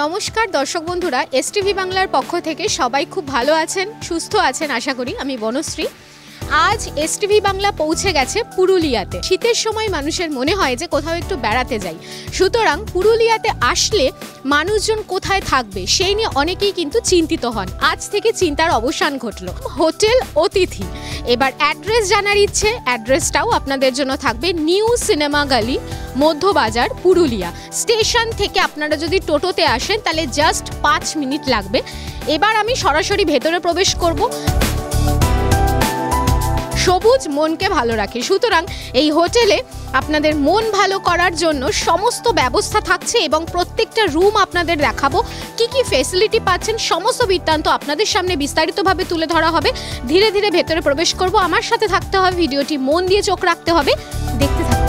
নমস্কার দর্শক বন্ধুরা, এসটিভি বাংলার পক্ষ থেকে সবাই খুব ভালো আছেন, সুস্থ আছেন আশা করি। আমি বনশ্রী। আজ এসটিভি বাংলা পৌঁছে গেছে পুরুলিয়াতে। শীতের সময় মানুষের মনে হয় যে কোথাও একটু বেড়াতে যাই, সুতরাং পুরুলিয়াতে আসলে মানুষজন কোথায় থাকবে সেই নিয়ে অনেকেই কিন্তু চিন্তিত হন। আজ থেকে চিন্তার অবসান ঘটল। হোটেল অতিথি। এবার অ্যাড্রেস জানার ইচ্ছে, অ্যাড্রেসটাও আপনাদের জন্য থাকবে। নিউ সিনেমা গলি, মধ্যবাজার, পুরুলিয়া স্টেশন থেকে আপনারা যদি টোটোতে আসেন তাহলে জাস্ট 5 মিনিট লাগবে। এবার আমি সরাসরি ভেতরে প্রবেশ করব। সবুজ মনকে ভালো রাখে, সুতরাং এই হোটেলে আপনাদের মন ভালো করার জন্য সমস্ত ব্যবস্থা থাকছে এবং প্রত্যেকটা রুম আপনাদের দেখাবো। কি কি ফেসিলিটি পাচ্ছেন সমস্ত বৃত্তান্ত আপনাদের সামনে বিস্তারিতভাবে তুলে ধরা হবে। ধীরে ধীরে ভেতরে প্রবেশ করব। আমার সাথে থাকতে হবে, ভিডিওটি মন দিয়ে চোখ রাখতে হবে, দেখতে থাকুন।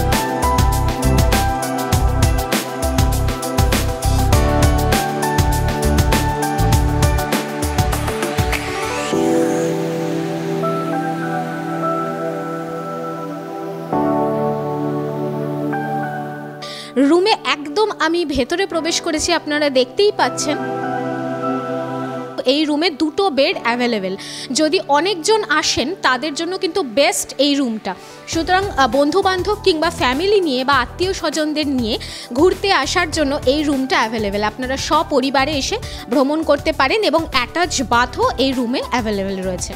রুমে একদম আমি ভেতরে প্রবেশ করেছি, আপনারা দেখতেই পাচ্ছেন। এই রুমে 2টো বেড অ্যাভেলেবেল। যদি অনেকজন আসেন তাদের জন্য কিন্তু বেস্ট এই রুমটা। সুতরাং বন্ধুবান্ধব কিংবা ফ্যামিলি নিয়ে বা আত্মীয় স্বজনদের নিয়ে ঘুরতে আসার জন্য এই রুমটা অ্যাভেলেবেল। আপনারা সপরিবারে এসে ভ্রমণ করতে পারেন এবং অ্যাটাচ বাথও এই রুমে অ্যাভেলেবেল রয়েছে।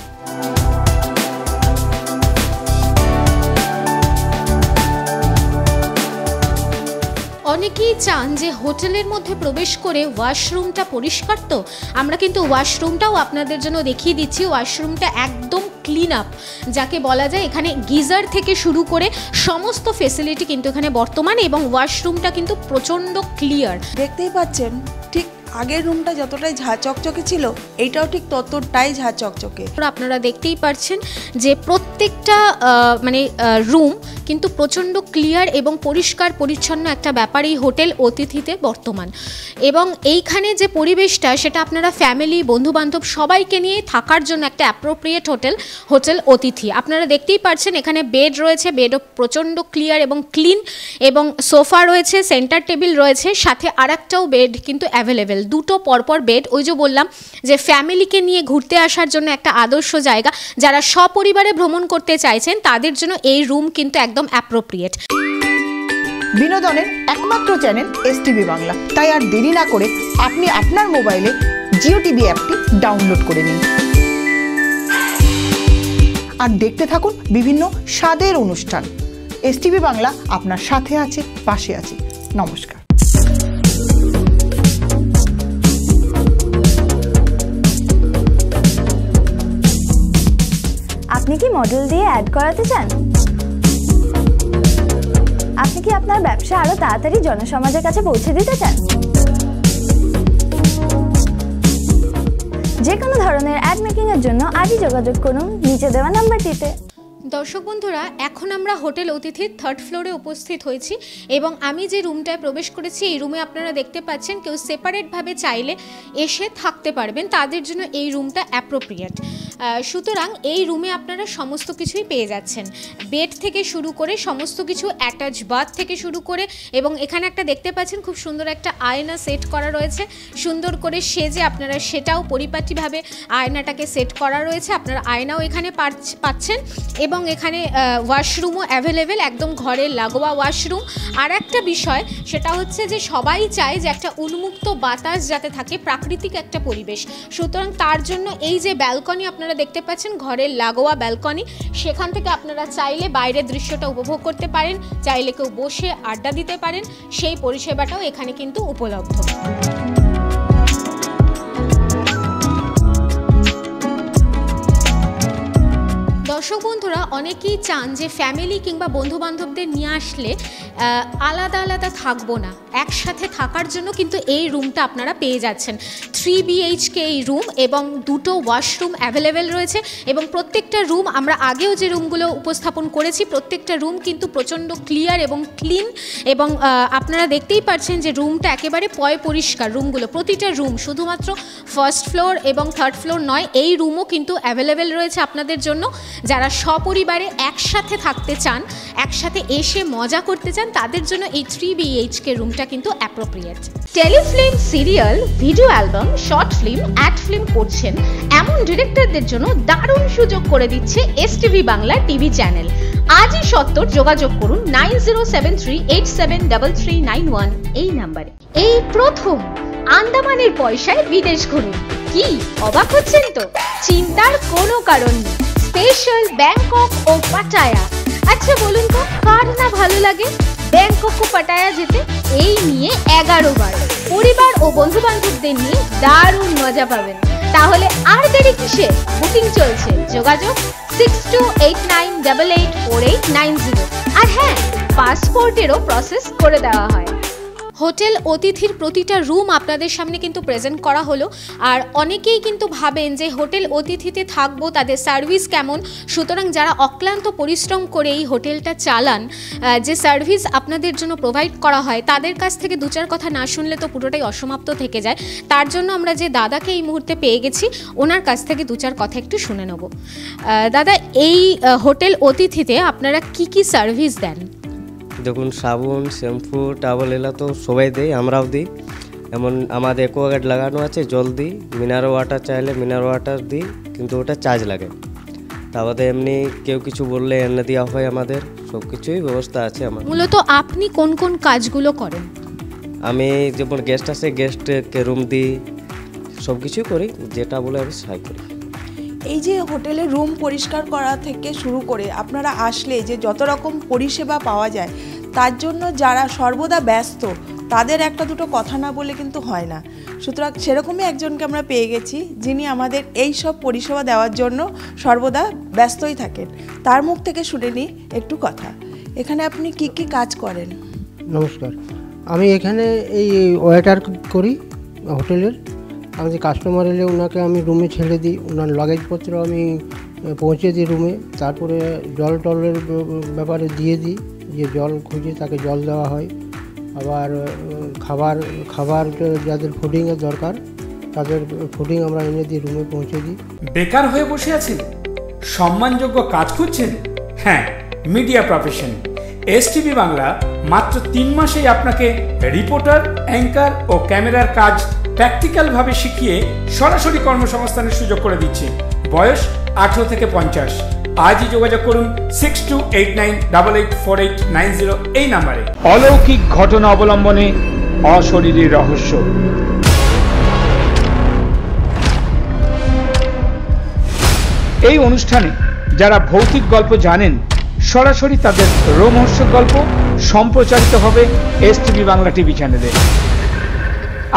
অনেকেই চান যে হোটেলের মধ্যে প্রবেশ করে ওয়াশরুমটা পরিষ্কার, তো আমরা কিন্তু ওয়াশরুমটাও আপনাদের জন্য দেখিয়ে দিচ্ছি। ওয়াশরুমটা একদম ক্লিন আপ, যাকে বলা যায়। এখানে গিজার থেকে শুরু করে সমস্ত ফেসিলিটি কিন্তু এখানে বর্তমানে, এবং ওয়াশরুমটা কিন্তু প্রচণ্ড ক্লিয়ার। দেখতেই পাচ্ছেন ঠিক আগের রুমটা যতটাই ঝাঁ চকচকে ছিল, এইটাও ঠিক ততটাই ঝাঁ চকচকে। আপনারা দেখতেই পাচ্ছেন যে প্রত্যেকটা রুম কিন্তু প্রচণ্ড ক্লিয়ার এবং পরিষ্কার পরিচ্ছন্ন একটা ব্যাপার এই হোটেল অতিথিতে বর্তমান। এবং এইখানে যে পরিবেশটা সেটা আপনারা ফ্যামিলি বন্ধুবান্ধব সবাইকে নিয়ে থাকার জন্য একটা অ্যাপ্রোপ্রিয়েট হোটেল অতিথি। আপনারা দেখতেই পাচ্ছেন এখানে বেড রয়েছে, বেডও প্রচণ্ড ক্লিয়ার এবং ক্লিন, এবং সোফা রয়েছে, সেন্টার টেবিল রয়েছে, সাথে আরেকটাও বেড কিন্তু অ্যাভেলেবেল। 2টো পরপর বেড। ওই যে বললাম যে ফ্যামিলিকে নিয়ে ঘুরতে আসার জন্য একটা আদর্শ জায়গা। যারা সপরিবারে ভ্রমণ করতে চাইছেন তাদের জন্য এই রুম কিন্তু একদম অ্যাপ্রোপ্রিয়েট। বিনোদনের একমাত্র চ্যানেল এসটিভি বাংলা। তাই আর দেরি না করে আপনি আপনার মোবাইলে জিও টিভি অ্যাপটি ডাউনলোড করে নিন আর দেখতে থাকুন বিভিন্ন স্বাদের অনুষ্ঠান। এসটিভি বাংলা আপনার সাথে আছে, পাশে আছে। নমস্কার। আপনি কি মডেল দিয়ে অ্যাড করাতে চান? আপনি কি আপনার ব্যবসা আরো তাড়াতাড়ি জনসমাজের কাছে পৌঁছে দিতে চান? যে কোনো ধরনের অ্যাড মেকিং এর জন্য আজই যোগাযোগ করুন নিচে দেওয়া নাম্বারটিতে। দর্শক বন্ধুরা, এখন আমরা হোটেল অতিথির 3rd ফ্লোরে উপস্থিত হয়েছি এবং আমি যে রুমটায় প্রবেশ করেছি এই রুমে আপনারা দেখতে পাচ্ছেন কেউ সেপারেটভাবে চাইলে এসে থাকতে পারবেন, তাদের জন্য এই রুমটা অ্যাপ্রোপ্রিয়েট। সুতরাং এই রুমে আপনারা সমস্ত কিছুই পেয়ে যাচ্ছেন, বেড থেকে শুরু করে সমস্ত কিছু, অ্যাটাচ বাথ থেকে শুরু করে, এবং এখানে একটা দেখতে পাচ্ছেন খুব সুন্দর একটা আয়না সেট করা রয়েছে। সুন্দর করে সেজে আপনারা সেটাও পরিপাটিভাবে আয়নাটাকে সেট করা রয়েছে। আপনারা আয়নাও এখানে পাচ্ছেন এবং এখানে ওয়াশরুমও অ্যাভেলেবেল, একদম ঘরের লাগোয়া ওয়াশরুম। আর একটা বিষয় সেটা হচ্ছে যে সবাই চায় যে একটা উন্মুক্ত বাতাস যাতে থাকে, প্রাকৃতিক একটা পরিবেশ। সুতরাং তার জন্য এই যে ব্যালকনি আপনারা দেখতে পাচ্ছেন, ঘরের লাগোয়া ব্যালকনি, সেখান থেকে আপনারা চাইলে বাইরের দৃশ্যটা উপভোগ করতে পারেন, চাইলে কেউ বসে আড্ডা দিতে পারেন, সেই পরিষেবাটাও এখানে কিন্তু উপলব্ধ। দর্শক বন্ধুরা, অনেকেই চান যে ফ্যামিলি কিংবা বন্ধুবান্ধবদের নিয়ে আসলে আলাদা আলাদা থাকবো না, একসাথে থাকার জন্য কিন্তু এই রুমটা আপনারা পেয়ে যাচ্ছেন। 3 BHK এই রুম এবং 2টো ওয়াশরুম অ্যাভেলেবেল রয়েছে, এবং প্রত্যেকটা রুম আমরা আগেও যে রুমগুলো উপস্থাপন করেছি প্রত্যেকটা রুম কিন্তু প্রচণ্ড ক্লিয়ার এবং ক্লিন, এবং আপনারা দেখতেই পাচ্ছেন যে রুমটা একেবারে পরিষ্কার। রুমগুলো প্রতিটা রুম, শুধুমাত্র 1st ফ্লোর এবং 3rd ফ্লোর নয়, এই রুমও কিন্তু অ্যাভেলেবেল রয়েছে আপনাদের জন্য। যারা সপরিবারে একসাথে থাকতে চান, একসাথে এসে মজা করতে চান, তাদের জন্য এই 3 BHK রুমটা কিন্তু appropriate. Telefilm, serial, video album, short film, ad film করছেন এমন ডিরেক্টরদের জন্য দারুণ সুযোগ করে দিচ্ছে STV বাংলা টিভি চ্যানেল। আজই সত্তর যোগাযোগ করুন 9073873391 এই নাম্বারে। এই প্রথম আন্দামানের পয়সায় বিদেশ ঘুরুন। কি অবাক হচ্ছেন তো? চিন্তার কোনো কারণ নেই। স্পেশাল ব্যাংকক ও পাটায়া। আচ্ছা বলুন তো, কার না ভালো লাগে ব্যাংকক ও পাটায়া যেতে? এই নিয়ে 11 বার পরিবার ও বন্ধু বান্ধবদের নিয়ে দারুণ মজা পাবেন। তাহলে আর দেরি কিসে? বুকিং চলছে, যোগাযোগ 6289884890। আর হ্যাঁ, পাসপোর্টেরও প্রসেস করে দেওয়া হয়। হোটেল অতিথির প্রতিটা রুম আপনাদের সামনে কিন্তু প্রেজেন্ট করা হলো। আর অনেকেই কিন্তু ভাবেন যে হোটেল অতিথিতে থাকবো, তাদের সার্ভিস কেমন। সুতরাং যারা অক্লান্ত পরিশ্রম করে এই হোটেলটা চালান, যে সার্ভিস আপনাদের জন্য প্রোভাইড করা হয়, তাদের কাছ থেকে 2-4 কথা না শুনলে তো পুরোটাই অসমাপ্ত থেকে যায়। তার জন্য আমরা যে দাদাকে এই মুহূর্তে পেয়ে গেছি, ওনার কাছ থেকে 2-4 কথা একটু শুনে নেব। দাদা, এই হোটেল অতিথিতে আপনারা কি কি সার্ভিস দেন? দেখুন, সাবুন, শ্যাম্পু, টাওয়েল এলা তো সবাই দেয়, আমরাও দিই। এমন আমাদের অ্যাকোয়াগার্ড লাগানো আছে, জল দিই। মিনারেল ওয়াটার চাইলে মিনারেল ওয়াটার দিই, কিন্তু ওটা চার্জ লাগে। তারপরে এমনি কেউ কিছু বললে এনে দেওয়া হয়। আমাদের সব কিছুই ব্যবস্থা আছে। আমার মূলত আপনি কোন কোন কাজগুলো করেন? আমি যেমন গেস্ট আসে, গেস্টকে রুম দিই, সব কিছুই করি, যেটা বলে আমি সাহায্য করি। এই যে হোটেলে রুম পরিষ্কার করা থেকে শুরু করে আপনারা আসলে যে যত রকম পরিষেবা পাওয়া যায়, তার জন্য যারা সর্বদা ব্যস্ত, তাদের একটা দুটো কথা না বলে কিন্তু হয় না। সুতরাং সেরকমই একজনকে আমরা পেয়ে গেছি, যিনি আমাদের এই সব পরিষেবা দেওয়ার জন্য সর্বদা ব্যস্তই থাকেন। তার মুখ থেকে শুনে নিই একটু কথা। এখানে আপনি কি কি কাজ করেন? নমস্কার, আমি এখানে এই ওয়েটার করি হোটেলের। আমি যে কাস্টমার এলে ওনাকে আমি রুমে ছেড়ে দিই, ওনার লাগেজপত্র আমি পৌঁছে দিই রুমে। তারপরে জল টলের ব্যাপারে দিয়ে দিই, যে জল খুঁজে তাকে জল দেওয়া হয়। আবার খাবার যাদের ফুডিংয়ের দরকার, তাদের ফুডিং আমরা এনে দিই, রুমে পৌঁছে দিই। বেকার হয়ে বসে আছেন? সম্মানযোগ্য কাজ খুঁজছেন? হ্যাঁ, মিডিয়া প্রফেশন STV বাংলা মাত্র 3 মাসেই আপনাকে রিপোর্টার, অ্যাঙ্কার ও ক্যামেরার কাজ প্র্যাকটিক্যালভাবে শিখিয়ে সরাসরি কর্মসংস্থানের সুযোগ করে দিচ্ছে। বয়স 18 থেকে 50। আজই যোগাযোগ করুন 6289884890 এই নাম্বারে। অলৌকিক ঘটনা অবলম্বনে অশরীরী রহস্য। এই অনুষ্ঠানে যারা ভৌতিক গল্প জানেন, সরাসরি তাদের রোমহর্ষক গল্প সম্প্রচারিত হবে STV বাংলা টিভি চ্যানেলে।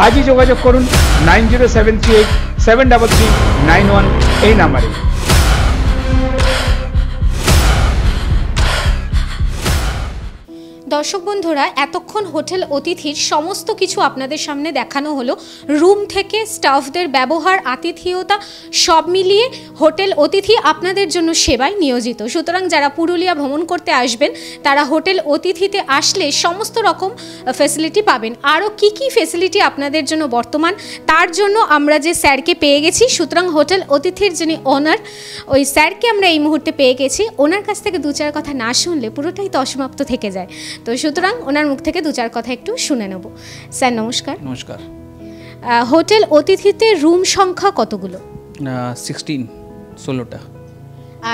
আজই যোগাযোগ করুন 9073873391 এই নাম্বারে। দর্শক বন্ধুরা, এতক্ষণ হোটেল অতিথির সমস্ত কিছু আপনাদের সামনে দেখানো হলো। রুম থেকে স্টাফদের ব্যবহার, আতিথেয়তা সব মিলিয়ে হোটেল অতিথি আপনাদের জন্য সেবায় নিয়োজিত। সুতরাং যারা পুরুলিয়া ভ্রমণ করতে আসবেন, তারা হোটেল অতিথিতে আসলে সমস্ত রকম ফেসিলিটি পাবেন। আরও কি কি ফেসিলিটি আপনাদের জন্য বর্তমান, তার জন্য আমরা যে স্যারকে পেয়ে গেছি। সুতরাং হোটেল অতিথির যিনি ওনার, ওই স্যারকে আমরা এই মুহূর্তে পেয়ে গেছি। ওনার কাছ থেকে 2-4 কথা না শুনলে পুরোটাই তো অসমাপ্ত থেকে যায়। তো সুতরাং ওনার মুখ থেকে 2-4 কথা একটু শুনে নেব। স্যার নমস্কার। নমস্কার। হোটেল অতিথিতে রুম সংখ্যা কতগুলো? 16টা।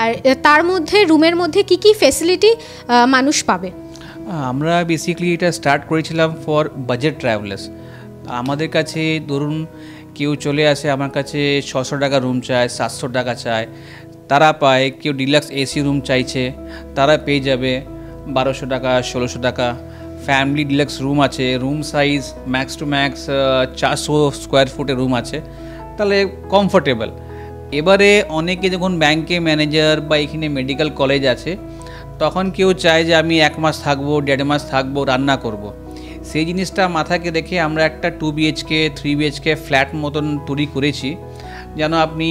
আর তার মধ্যে রুমের মধ্যে কি কি ফ্যাসিলিটি মানুষ পাবে? আমরা বেসিক্যালি এটা স্টার্ট করেছিলাম ফর বাজেট ট্রাভেলার্স। আমাদের কাছে ধরুন কেউ চলে আসে, আমার কাছে 600 টাকা রুম চায়, 700 টাকা চায়, তারা পায়। কেউ ডিলাক্স AC রুম চাইছে, তারা পেয়ে যাবে 1200 টাকা, 1600 টাকা। ফ্যামিলি ডিলাক্স রুম আছে, room size max to max 400 square ফুটের রুম আছে, তাহলে কমফোর্টেবল। এবারে অনেকে যখন ব্যাংকে ম্যানেজার বা এখানে মেডিকেল কলেজ আছে, তখন কেউ চায় যে আমি 1 মাস থাকবো, 1.5 মাস থাকবো, রান্না করব। সেই জিনিসটা মাথাকে রেখে আমরা একটা 2 BHK 3 BHK ফ্ল্যাট মতন তৈরি করেছি, যেন আপনি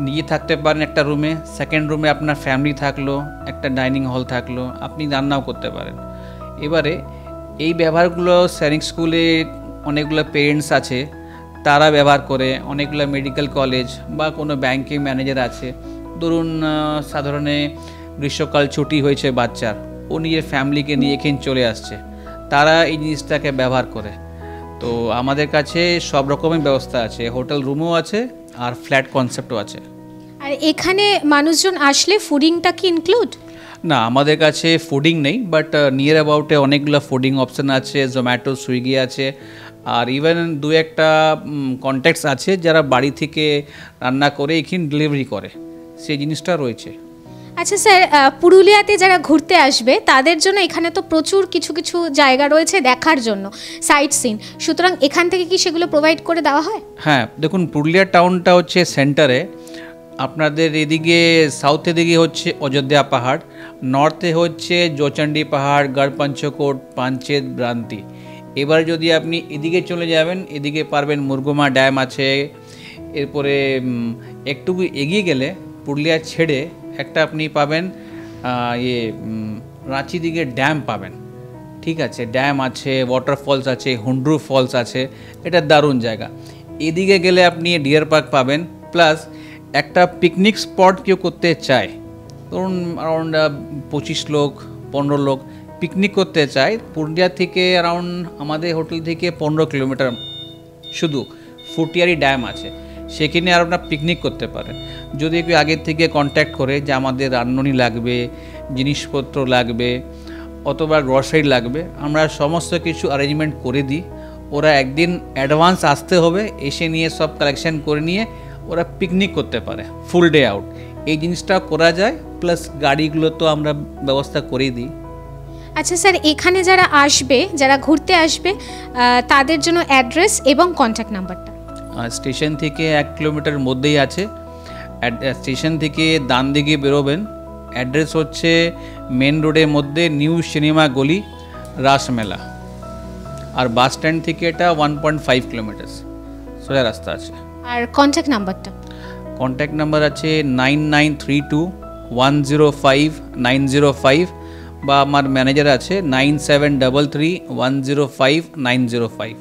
নিজে থাকতে পারেন একটা রুমে, সেকেন্ড রুমে আপনার ফ্যামিলি থাকলো, একটা ডাইনিং হল থাকলো, আপনি রান্নাও করতে পারেন। এবারে এই ব্যবহারগুলো স্যানিক স্কুলে অনেকগুলো পেরেন্টস আছে, তারা ব্যবহার করে, অনেকগুলো মেডিকেল কলেজ বা কোনো ব্যাংকে ম্যানেজার আছে, ধরুন সাধারণে গ্রীষ্মকাল ছুটি হয়েছে বাচ্চার, ও নিজের ফ্যামিলিকে নিয়ে এখানে চলে আসছে, তারা এই জিনিসটাকে ব্যবহার করে। তো আমাদের কাছে সব রকমের ব্যবস্থা আছে, হোটেল রুমও আছে আর ফ্ল্যাট কনসেপ্টও আছে। আর এখানে মানুষজন আসলে ফুডিংটা কি ইনক্লুড? না, আমাদের কাছে ফুডিং নেই, বাট নিয়ার অ্যাবাউটে অনেকগুলো ফুডিং অপশান আছে, জোম্যাটো, সুইগি আছে, আর ইভেন দু একটা কন্ট্যাক্টস আছে যারা বাড়ি থেকে রান্না করে এখানে ডেলিভারি করে, সেই জিনিসটা রয়েছে। আচ্ছা স্যার, পুরুলিয়াতে যারা ঘুরতে আসবে তাদের জন্য এখানে তো প্রচুর কিছু কিছু জায়গা রয়েছে দেখার জন্য, সাইট সিন, সুতরাং এখান থেকে কি সেগুলো প্রোভাইড করে দেওয়া হয়? হ্যাঁ, দেখুন পুরুলিয়া টাউনটা হচ্ছে সেন্টারে, আপনাদের এদিকে সাউথের দিকে হচ্ছে অযোধ্যা পাহাড়, নর্থে হচ্ছে জোচণ্ডী পাহাড়, গড়পঞ্চকোট, পাঞ্চেত, ভ্রান্তি। এবার যদি আপনি এদিকে চলে যাবেন, এদিকে পারবেন মুরগুমা ড্যাম আছে, এরপরে একটু এগিয়ে গেলে পুরুলিয়া ছেড়ে একটা আপনি পাবেন রাঁচি দিকে ড্যাম পাবেন, ঠিক আছে, ড্যাম আছে, ওয়াটারফলস আছে, হুন্ড্রু ফলস আছে, এটা দারুণ জায়গা। এদিকে গেলে আপনি ডিয়ার পার্ক পাবেন, প্লাস একটা পিকনিক স্পট কেউ করতে চায়, ধরুন অ্যারাউন্ড 25 লোক 15 লোক পিকনিক করতে চায়, পুরুলিয়া থেকে অ্যারাউন্ড আমাদের হোটেল থেকে 15 কিলোমিটার শুধু ফুটিয়ারি ড্যাম আছে, সেখানে আর আপনার পিকনিক করতে পারেন। যদি কেউ আগের থেকে কন্ট্যাক্ট করে যে আমাদের রান্ননি লাগবে, জিনিসপত্র লাগবে, অথবা গ্রসারি লাগবে, আমরা সমস্ত কিছু অ্যারেঞ্জমেন্ট করে দিই। ওরা একদিন অ্যাডভান্স আসতে হবে, এসে নিয়ে সব কালেকশন করে নিয়ে ওরা পিকনিক করতে পারে ফুল ডে আউট, এই জিনিসটা করা যায়। প্লাস গাড়িগুলো তো আমরা ব্যবস্থা করেই দিই। আচ্ছা স্যার, এখানে যারা আসবে, যারা ঘুরতে আসবে, তাদের জন্য অ্যাড্রেস এবং কন্ট্যাক্ট নাম্বারটা? স্টেশন থেকে 1 কিলোমিটার মধ্যেই আছে। স্টেশন থেকে ডান দিকে বেরোবেন, অ্যাড্রেস হচ্ছে মেন রোডের মধ্যে নিউ সিনেমা গলি, রাসমেলা। আর বাস স্ট্যান্ড থেকে এটা 1.5 কিলোমিটার সোজা রাস্তা আছে। আর কন্ট্যাক্ট নাম্বারটা? কন্ট্যাক্ট নাম্বার আছে 9932105905, বা আমার ম্যানেজার আছে 9733105905।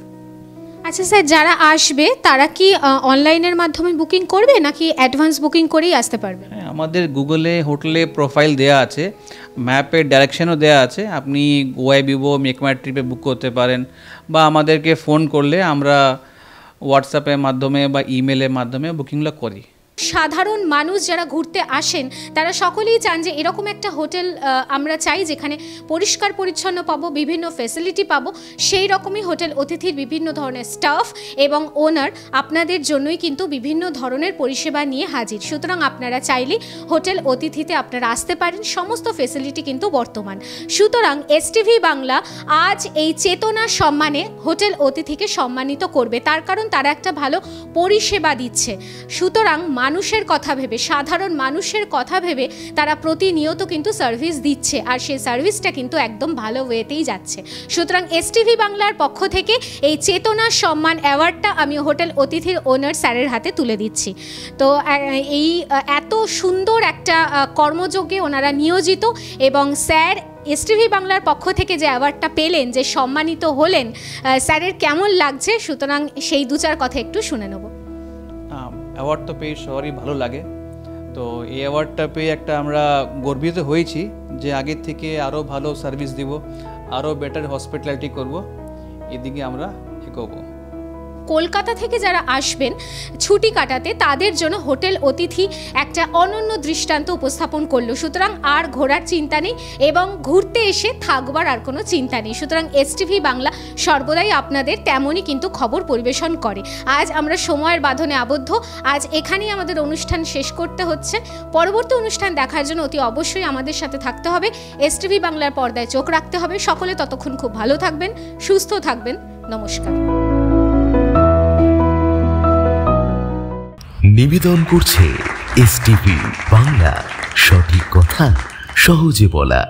আচ্ছা স্যার, যারা আসবে তারা কি অনলাইনের মাধ্যমে বুকিং করবে নাকি অ্যাডভান্স বুকিং করেই আসতে পারবে? হ্যাঁ, আমাদের গুগলে হোটেলে প্রোফাইল দেওয়া আছে, ম্যাপে ডাইরেকশনও দেওয়া আছে, আপনি গোয়াই বিবো মেকমাই ট্রিপে বুক করতে পারেন, বা আমাদেরকে ফোন করলে আমরা হোয়াটসঅ্যাপের মাধ্যমে বা ইমেলের মাধ্যমে বুকিংগুলো করি। সাধারণ মানুষ যারা ঘুরতে আসেন তারা সকলেই চান যে এরকম একটা হোটেল আমরা চাই যেখানে পরিষ্কার পরিচ্ছন্ন পাবো, বিভিন্ন ফ্যাসিলিটি পাবো। সেই রকমই হোটেল অতিথির বিভিন্ন ধরনের স্টাফ এবং ওনার আপনাদের জন্যই কিন্তু বিভিন্ন ধরনের পরিষেবা নিয়ে হাজির। সুতরাং আপনারা চাইলে হোটেল অতিথিতে আপনারা আসতে পারেন, সমস্ত ফ্যাসিলিটি কিন্তু বর্তমান। সুতরাং এসটিভি বাংলা আজ এই চেতনার সম্মানে হোটেল অতিথিকে সম্মানিত করবে, তার কারণ তারা একটা ভালো পরিষেবা দিচ্ছে। সুতরাং মানুষের কথা ভেবে, সাধারণ মানুষের কথা ভেবে তারা প্রতিনিয়ত কিন্তু সার্ভিস দিচ্ছে, আর সেই সার্ভিসটা কিন্তু একদম ভালো ওয়েতেই যাচ্ছে। সুতরাং এসটিভি বাংলার পক্ষ থেকে এই চেতনা সম্মান অ্যাওয়ার্ডটা আমি হোটেল অতিথির ওনার স্যারের হাতে তুলে দিচ্ছি। তো এই এত সুন্দর একটা কর্মযোগে ওনারা নিয়োজিত, এবং স্যার এসটিভি বাংলার পক্ষ থেকে যে অ্যাওয়ার্ডটা পেলেন, যে সম্মানিত হলেন, স্যারের কেমন লাগছে? সুতরাং সেই দু চার কথা একটু শুনে নেব। অ্যাওয়ার্ড তো পেয়ে সবারই ভালো লাগে, তো এই অ্যাওয়ার্ডটা পেয়ে একটা আমরা গর্বিত হয়েছি যে আগের থেকে আরও ভালো সার্ভিস দিব, আরও বেটার হসপিটালিটি করব, এদিকে আমরা এগোবো। কলকাতা থেকে যারা আসবেন ছুটি কাটাতে তাদের জন্য হোটেল অতিথি একটা অনন্য দৃষ্টান্ত উপস্থাপন করলো। সুতরাং আর ঘোরার চিন্তা নেই এবং ঘুরতে এসে থাকবার আর কোনো চিন্তা নেই। সুতরাং এসটিভি বাংলা সর্বদাই আপনাদের তেমনই কিন্তু খবর পরিবেশন করে। আজ আমরা সময়ের বাঁধনে আবদ্ধ, আজ এখানেই আমাদের অনুষ্ঠান শেষ করতে হচ্ছে। পরবর্তী অনুষ্ঠান দেখার জন্য অতি অবশ্যই আমাদের সাথে থাকতে হবে, এসটিভি বাংলার পর্দায় চোখ রাখতে হবে। সকলে ততক্ষণ খুব ভালো থাকবেন, সুস্থ থাকবেন। নমস্কার। নিবেদন করছে এসটিভি বাংলা, সঠিক কথা সহজে বলা।